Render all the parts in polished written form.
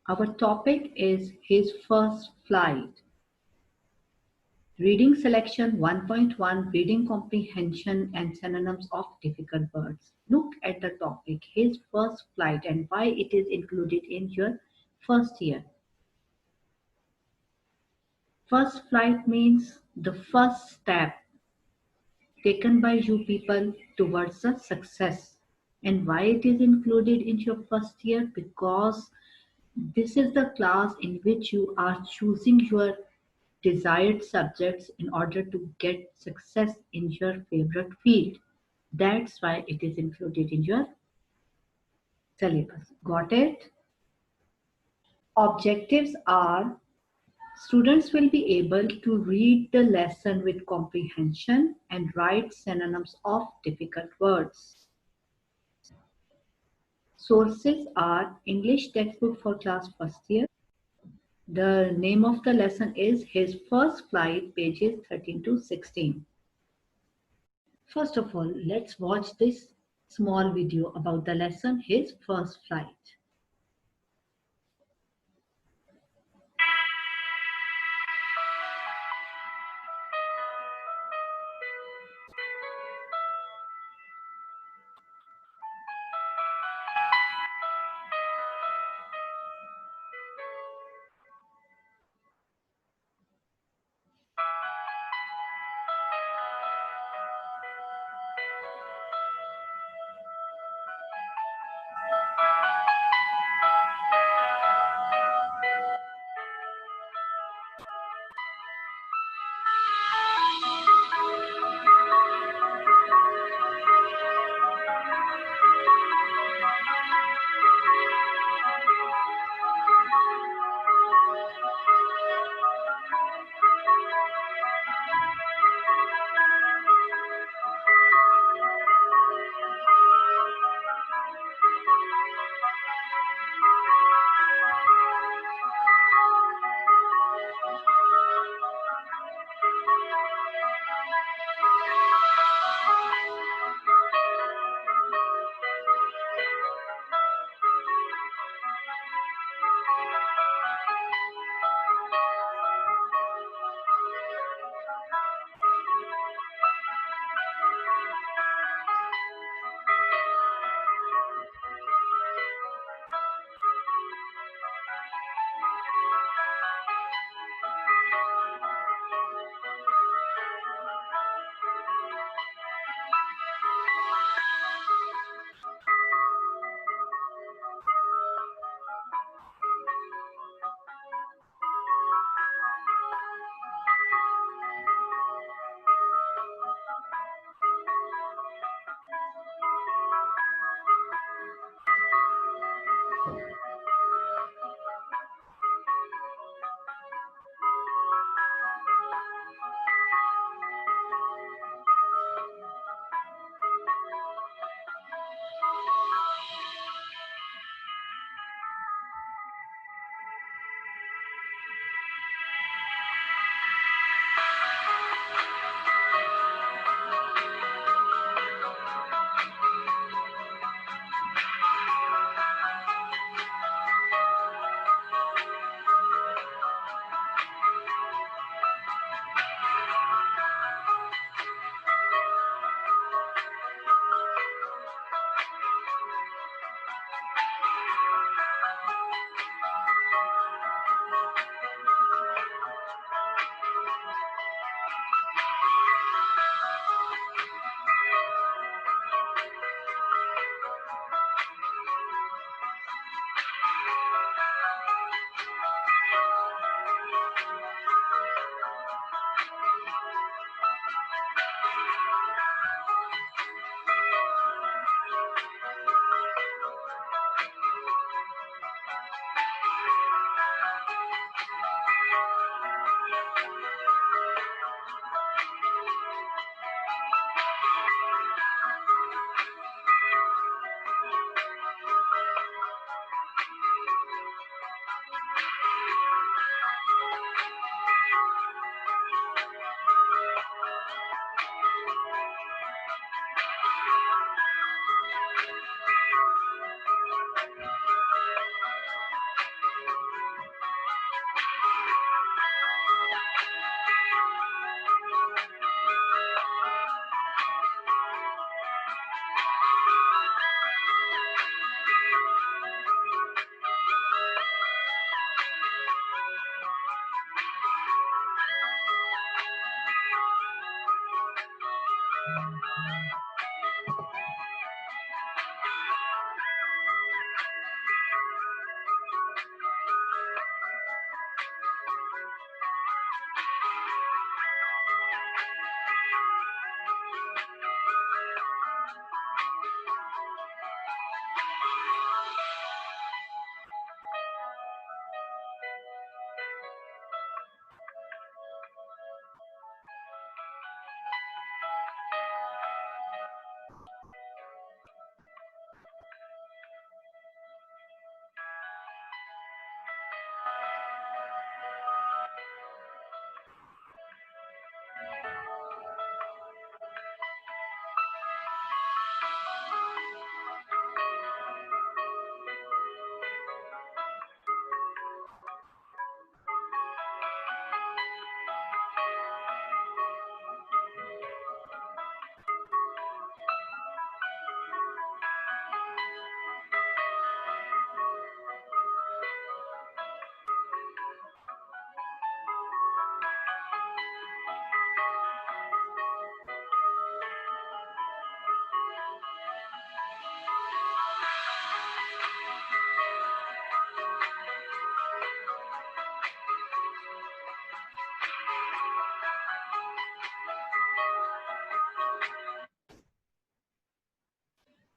Our topic is his first flight. Reading selection 1.1 Reading comprehension and synonyms of difficult words. Look at the topic his first flight and why it is included in your first year. First flight means the first step taken by you people towards the success. And why it is included in your first year? Because this is the class in which you are choosing your desired subjects in order to get success in your favorite field. That's why it is included in your syllabus. Got it? Objectives are students will be able to read the lesson with comprehension and write synonyms of difficult words. Sources are English textbook for class first year. The name of the lesson is His First Flight, pages 13 to 16. First of all, let's watch this small video about the lesson His First Flight.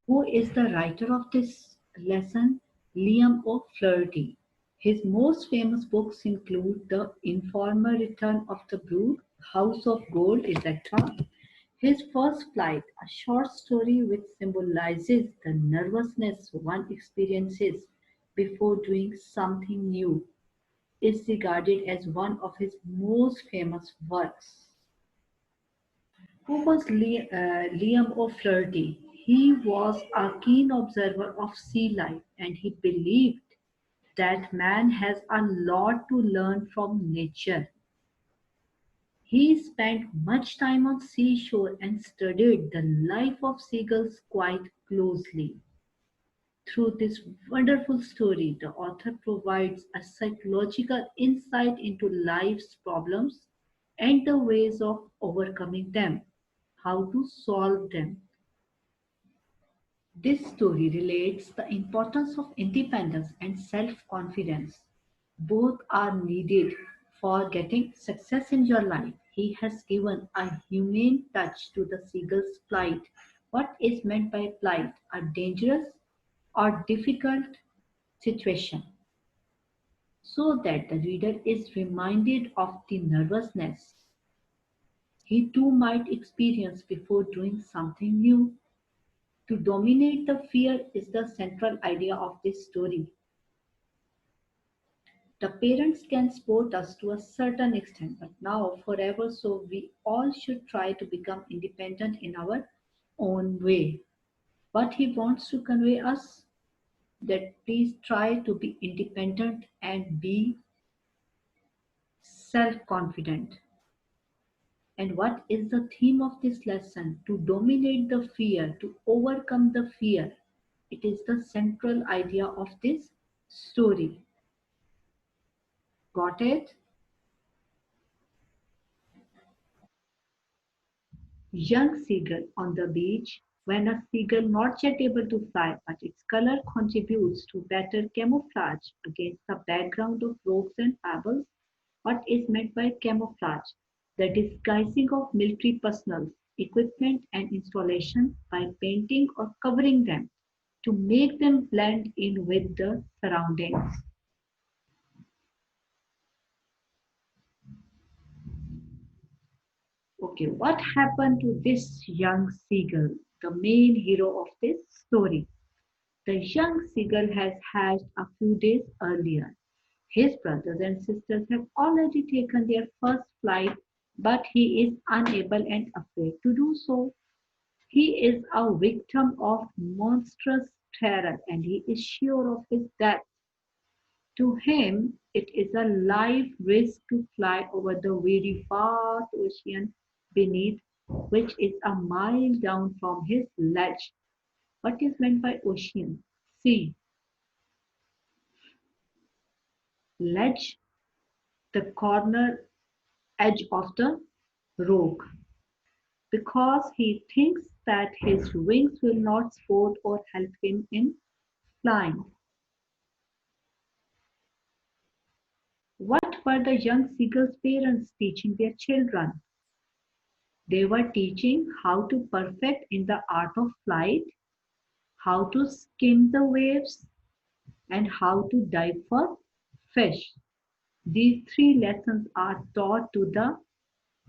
Who is the writer of this lesson? Liam O'Flaherty. His most famous books include The Informer Return of the Brood, House of Gold, etc. His First Flight, a short story which symbolizes the nervousness one experiences before doing something new, is regarded as one of his most famous works. Who was Liam O'Flaherty? He was a keen observer of sea life and he believed that man has a lot to learn from nature. He spent much time on seashore and studied the life of seagulls quite closely. Through this wonderful story, the author provides a psychological insight into life's problems and the ways of overcoming them, how to solve them. This story relates the importance of independence and self-confidence. Both are needed for getting success in your life. He has given a humane touch to the seagull's plight. What is meant by plight? A dangerous or difficult situation, so that the reader is reminded of the nervousness he too might experience before doing something new. To dominate the fear is the central idea of this story. The parents can support us to a certain extent, but now forever, so we all should try to become independent in our own way. What he wants to convey us, that please try to be independent and be self-confident. And what is the theme of this lesson? To dominate the fear, to overcome the fear. It is the central idea of this story. Got it? Young seagull on the beach. When a seagull not yet able to fly, but its color contributes to better camouflage against the background of rocks and pebbles. What is meant by camouflage? The disguising of military personnel, equipment and installation by painting or covering them to make them blend in with the surroundings. Okay, what happened to this young seagull, the main hero of this story? The young seagull has hatched a few days earlier. His brothers and sisters have already taken their first flight, but he is unable and afraid to do so. He is a victim of monstrous terror and he is sure of his death. To him, it is a life risk to fly over the very vast ocean beneath, which is a mile down from his ledge. What is meant by ocean? Sea. Ledge, the corner edge of the rock. because he thinks that his wings will not support or help him in flying. What were the young seagull's parents teaching their children? They were teaching how to perfect in the art of flight, how to skim the waves, and how to dive for fish. These three lessons are taught to the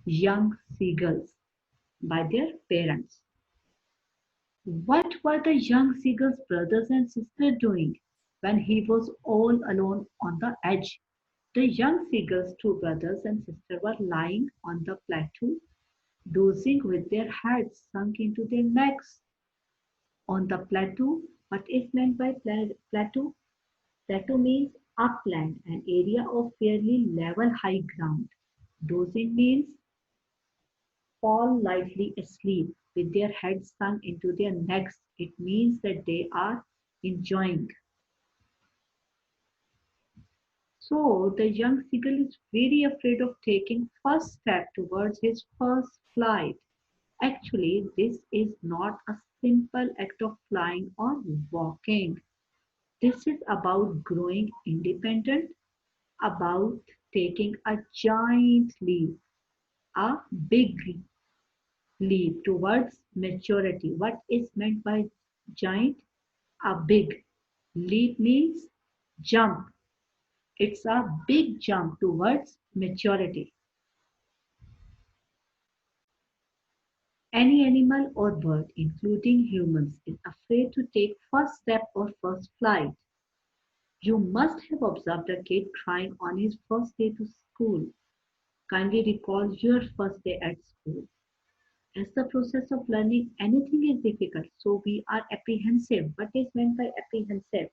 young seagulls by their parents. What were the young seagull's brothers and sisters doing when he was all alone on the edge? The young seagull's two brothers and sister were lying on the plateau, dozing with their heads sunk into their necks. On the plateau, what is meant by plateau? Plateau means upland, an area of fairly level high ground. Dozing means fall lightly asleep with their heads sunk into their necks. It means that they are enjoying. So the young seagull is very afraid of taking first step towards his first flight. Actually, this is not a simple act of flying or walking. This is about growing independent, about taking a giant leap, a big leap towards maturity. What is meant by giant? A big leap means jump. It's a big jump towards maturity. Any animal or bird, including humans, is afraid to take first step or first flight. You must have observed a kid crying on his first day to school. Kindly recall your first day at school. As the process of learning anything is difficult, so we are apprehensive. What is meant by apprehensive?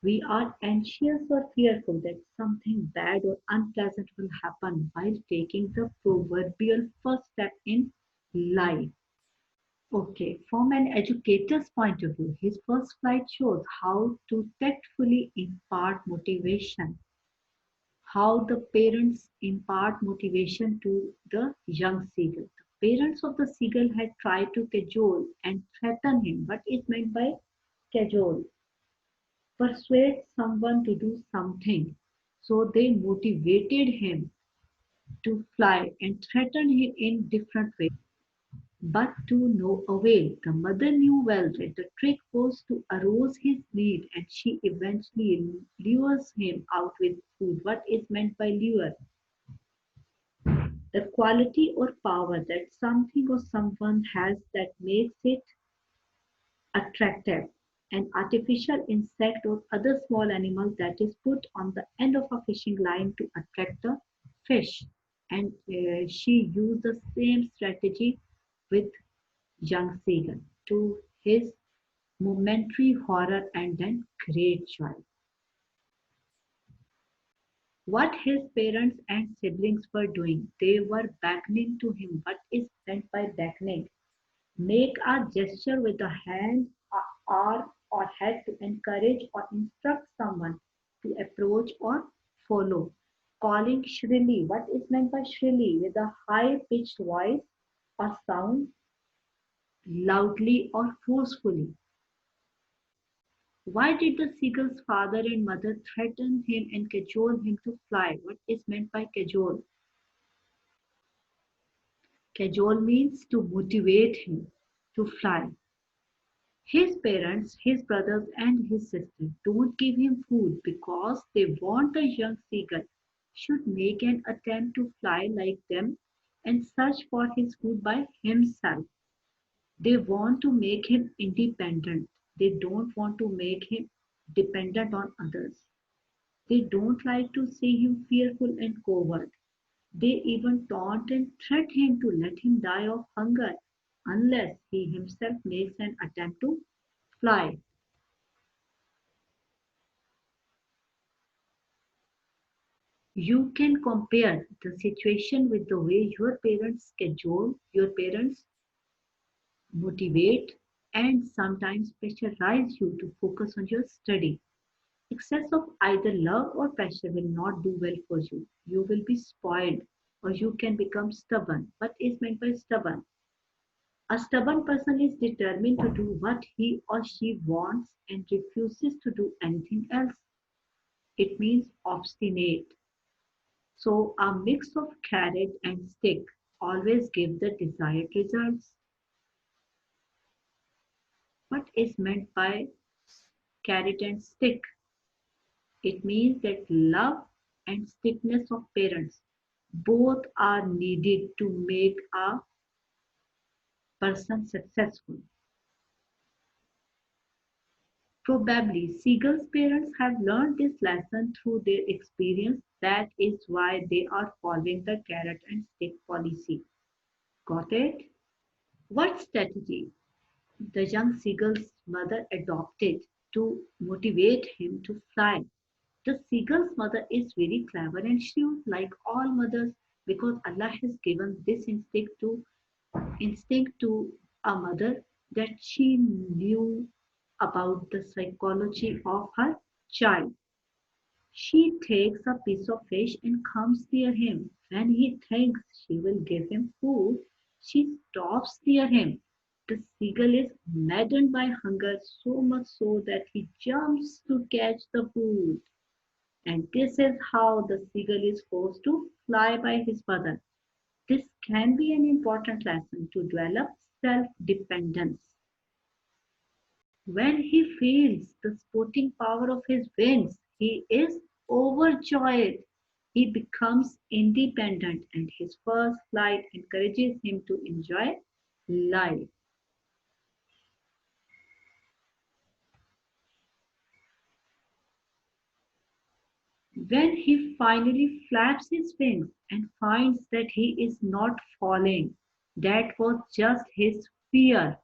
We are anxious or fearful that something bad or unpleasant will happen while taking the proverbial first step in life. Okay, from an educator's point of view, his first flight shows how to tactfully impart motivation, how the parents impart motivation to the young seagull. The parents of the seagull had tried to cajole and threaten him. What is meant by cajole? Persuade someone to do something. So they motivated him to fly and threatened him in different ways. But to no avail. The mother knew well that the trick was to arouse his need, and she eventually lures him out with food. What is meant by lure? The quality or power that something or someone has that makes it attractive. An artificial insect or other small animal that is put on the end of a fishing line to attract the fish. And she used the same strategy with young seagull to his momentary horror and then great joy. What his parents and siblings were doing, they were beckoning to him. What is meant by beckoning? Make a gesture with the hand, arm, or head to encourage or instruct someone to approach or follow. Calling shrilly. What is meant by shrilly? With a high pitched voice or sound loudly or forcefully. Why did the seagull's father and mother threaten him and cajole him to fly? What is meant by cajole? Cajole means to motivate him to fly. His parents, his brothers, and his sister don't give him food because they want the young seagull should make an attempt to fly like them and search for his food by himself. They want to make him independent. They don't want to make him dependent on others. They don't like to see him fearful and coward. They even taunt and threaten him to let him die of hunger unless he himself makes an attempt to fly. You can compare the situation with the way your parents schedule, your parents motivate, and sometimes pressurize you to focus on your study. Excess of either love or pressure will not do well for you. You will be spoiled or you can become stubborn. What is meant by stubborn? A stubborn person is determined to do what he or she wants and refuses to do anything else. It means obstinate. So a mix of carrot and stick always gives the desired results. What is meant by carrot and stick? It means that love and strictness of parents both are needed to make a person successful. Probably Siegel's parents have learned this lesson through their experience. That is why they are following the carrot and stick policy. Got it? What strategy the young seagull's mother adopted to motivate him to fly? The seagull's mother is very clever and shrewd, like all mothers, because Allah has given this instinct to a mother that she knew about the psychology of her child. She takes a piece of fish and comes near him. When he thinks she will give him food, she stops near him. The seagull is maddened by hunger so much so that he jumps to catch the food. And this is how the seagull is forced to fly by his mother. This can be an important lesson to develop self-dependence. When he feels the sporting power of his wings, he is overjoyed. He becomes independent, and his first flight encourages him to enjoy life. When he finally flaps his wings and finds that he is not falling, that was just his fear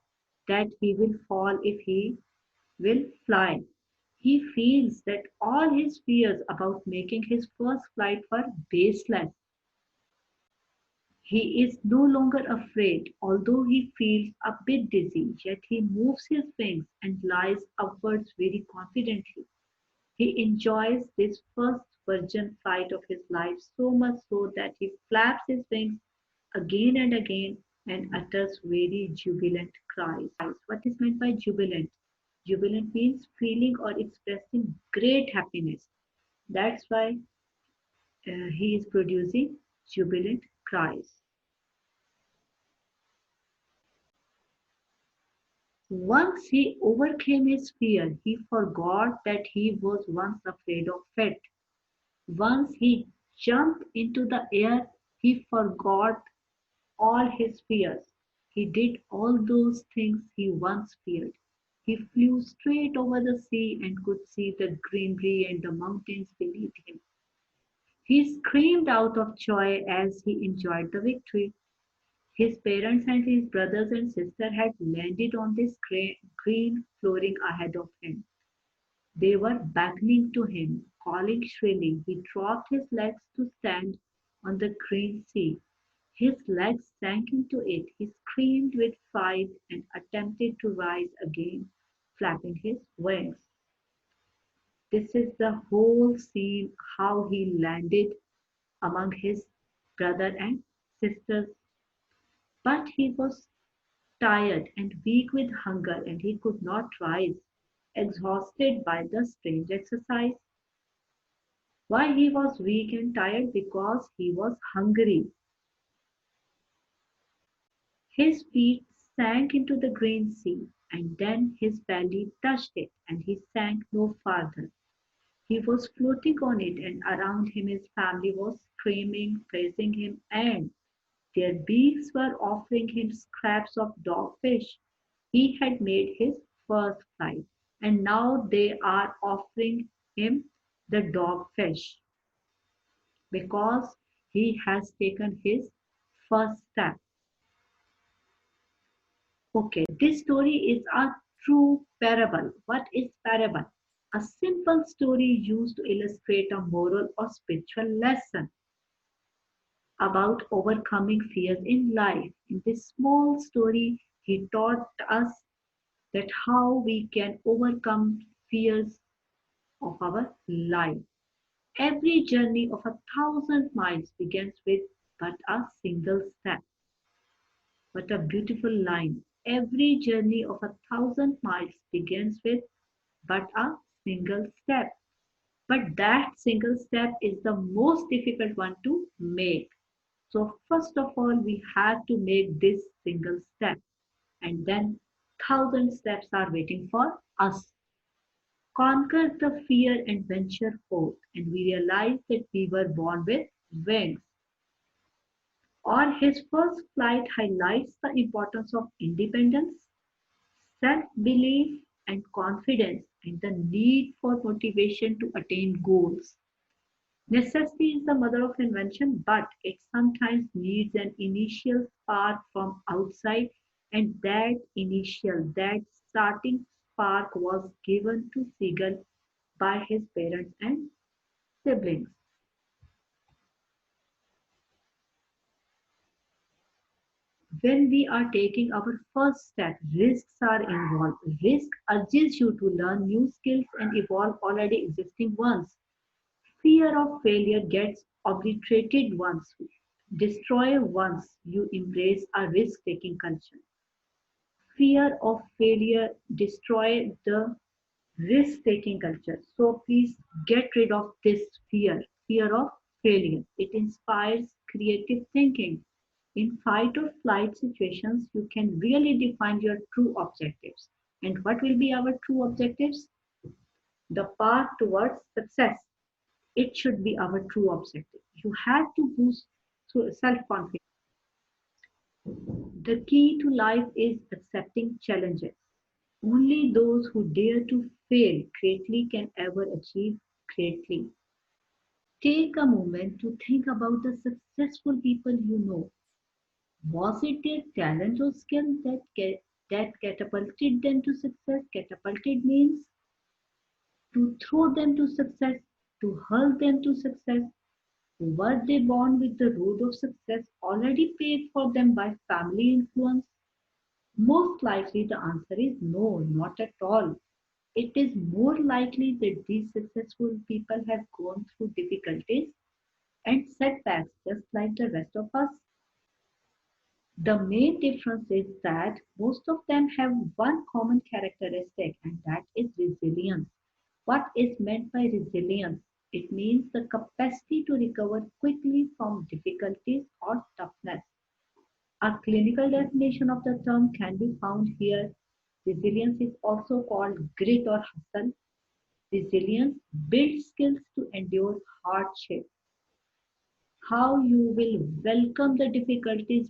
that he will fall if he will fly. He feels that all his fears about making his first flight were baseless. He is no longer afraid, although he feels a bit dizzy, yet he moves his wings and lies upwards very confidently. He enjoys this first virgin flight of his life so much so that he flaps his wings again and again and utters very jubilant cries. What is meant by jubilant? Jubilant means feeling or expressing great happiness. That's why he is producing jubilant cries. Once he overcame his fear, he forgot that he was once afraid of it. Once he jumped into the air, he forgot all his fears. He did all those things he once feared. He flew straight over the sea and could see the greenery and the mountains beneath him. He screamed out of joy as he enjoyed the victory. His parents and his brothers and sister had landed on this green flooring ahead of him. They were beckoning to him, calling shrilly. He dropped his legs to stand on the green sea. His legs sank into it. He screamed with fright and attempted to rise again, flapping his wings. This is the whole scene how he landed among his brother and sisters. But he was tired and weak with hunger, and he could not rise, exhausted by the strange exercise. Why he was weak and tired? Because he was hungry. His feet sank into the green sea, and then his belly touched it, and he sank no farther. He was floating on it, and around him his family was screaming, praising him, and their beaks were offering him scraps of dogfish. He had made his first flight, and now they are offering him the dogfish because he has taken his first step. Okay, this story is a true parable. What is parable? A simple story used to illustrate a moral or spiritual lesson about overcoming fears in life. In this small story, he taught us that how we can overcome fears of our life. Every journey of 1,000 miles begins with but a single step. What a beautiful line. Every journey of 1,000 miles begins with but a single step. But that single step is the most difficult one to make. So, first of all, we have to make this single step, and then 1,000 steps are waiting for us. Conquer the fear and venture forth, and we realize that we were born with wings. Or his first flight highlights the importance of independence, self belief, and confidence, and the need for motivation to attain goals. Necessity is the mother of invention, but it sometimes needs an initial spark from outside, and that starting spark was given to Seagull by his parents and siblings. When we are taking our first step, risks are involved. Risk urges you to learn new skills and evolve already existing ones. Fear of failure gets obliterated once, destroy once you embrace a risk-taking culture. Fear of failure destroy the risk-taking culture. So please get rid of this fear of failure. It inspires creative thinking. In fight or flight situations, you can really define your true objectives. And what will be our true objectives? The path towards success. It should be our true objective. You have to boost self-confidence. The key to life is accepting challenges. Only those who dare to fail greatly can ever achieve greatly. Take a moment to think about the successful people you know. Was it their talent or skill that catapulted them to success? Catapulted means to throw them to success, to hurl them to success. Were they born with the road of success already paved for them by family influence? Most likely the answer is no, not at all. It is more likely that these successful people have gone through difficulties and setbacks just like the rest of us. The main difference is that most of them have one common characteristic, and that is resilience. What is meant by resilience? It means the capacity to recover quickly from difficulties or toughness. A clinical definition of the term can be found here. Resilience is also called grit or hustle. Resilience builds skills to endure hardship. How you will welcome the difficulties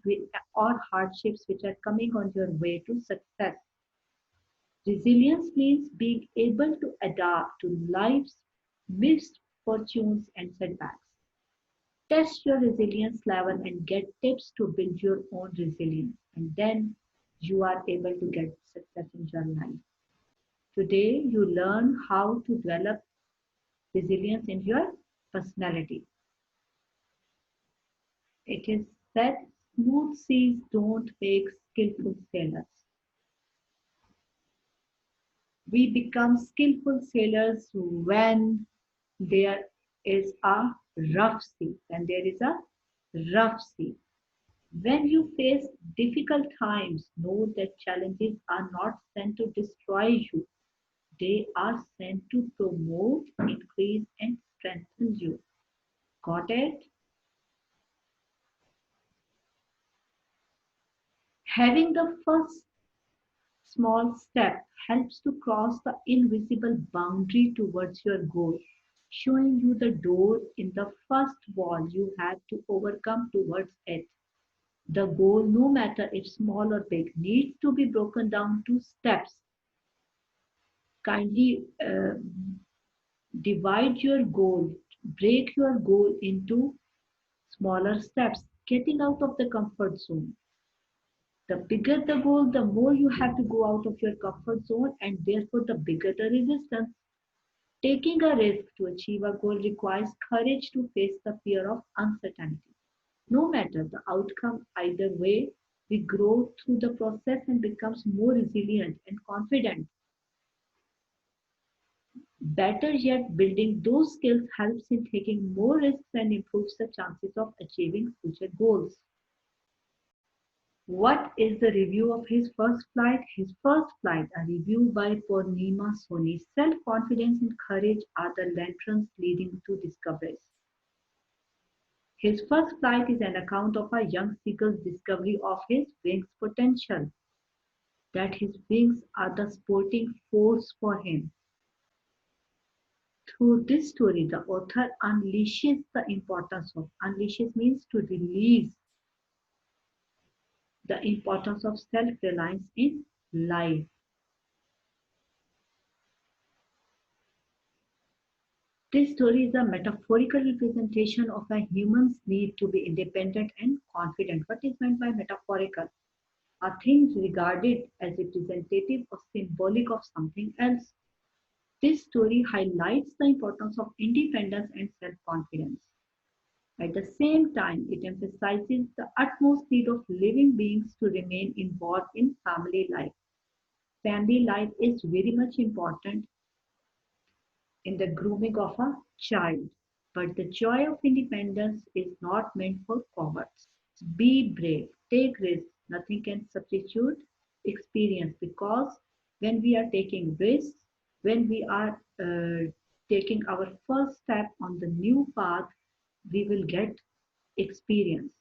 or hardships which are coming on your way to success. Resilience means being able to adapt to life's misfortunes and setbacks. Test your resilience level and get tips to build your own resilience, and then you are able to get success in your life. Today, you learn how to develop resilience in your personality. It is said smooth seas don't make skillful sailors. We become skillful sailors when there is a rough sea. When there is a rough sea. When you face difficult times, know that challenges are not sent to destroy you. They are sent to promote, increase, and strengthen you. Got it? Having the first small step helps to cross the invisible boundary towards your goal, showing you the door in the first wall you have to overcome towards it. The goal, no matter if small or big, needs to be broken down to steps. Kindly divide your goal, break your goal into smaller steps, getting out of the comfort zone. The bigger the goal, the more you have to go out of your comfort zone, and therefore the bigger the resistance. Taking a risk to achieve a goal requires courage to face the fear of uncertainty. No matter the outcome, either way, we grow through the process and becomes more resilient and confident. Better yet, building those skills helps in taking more risks and improves the chances of achieving future goals. What is the review of his first flight? His first flight, a review by Purnima Soni. Self-confidence and courage are the lanterns leading to discoveries. His first flight is an account of a young seeker's discovery of his wings' potential, that his wings are the supporting force for him. Through this story, the author unleashes means to release the importance of self-reliance in life. This story is a metaphorical representation of a human's need to be independent and confident. What is meant by metaphorical? A thing regarded as representative or symbolic of something else. This story highlights the importance of independence and self-confidence. At the same time, it emphasizes the utmost need of living beings to remain involved in family life. Family life is very much important in the grooming of a child, but the joy of independence is not meant for cowards. Be brave, take risks. Nothing can substitute experience, because when we are taking risks, when we are taking our first step on the new path, we will get experience.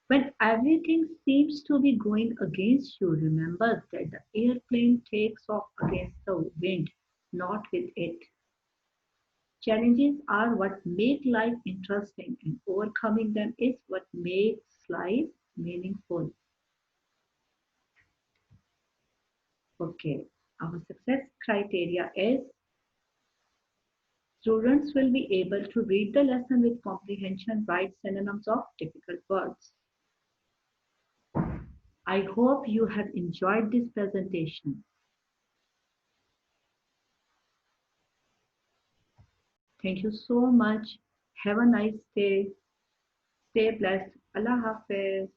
When everything seems to be going against you, remember that the airplane takes off against the wind, not with it. Challenges are what make life interesting, and overcoming them is what makes life meaningful. Okay, our success criteria is students will be able to read the lesson with comprehension, write synonyms of difficult words. I hope you have enjoyed this presentation. Thank you so much. Have a nice day. Stay blessed. Allah Hafiz.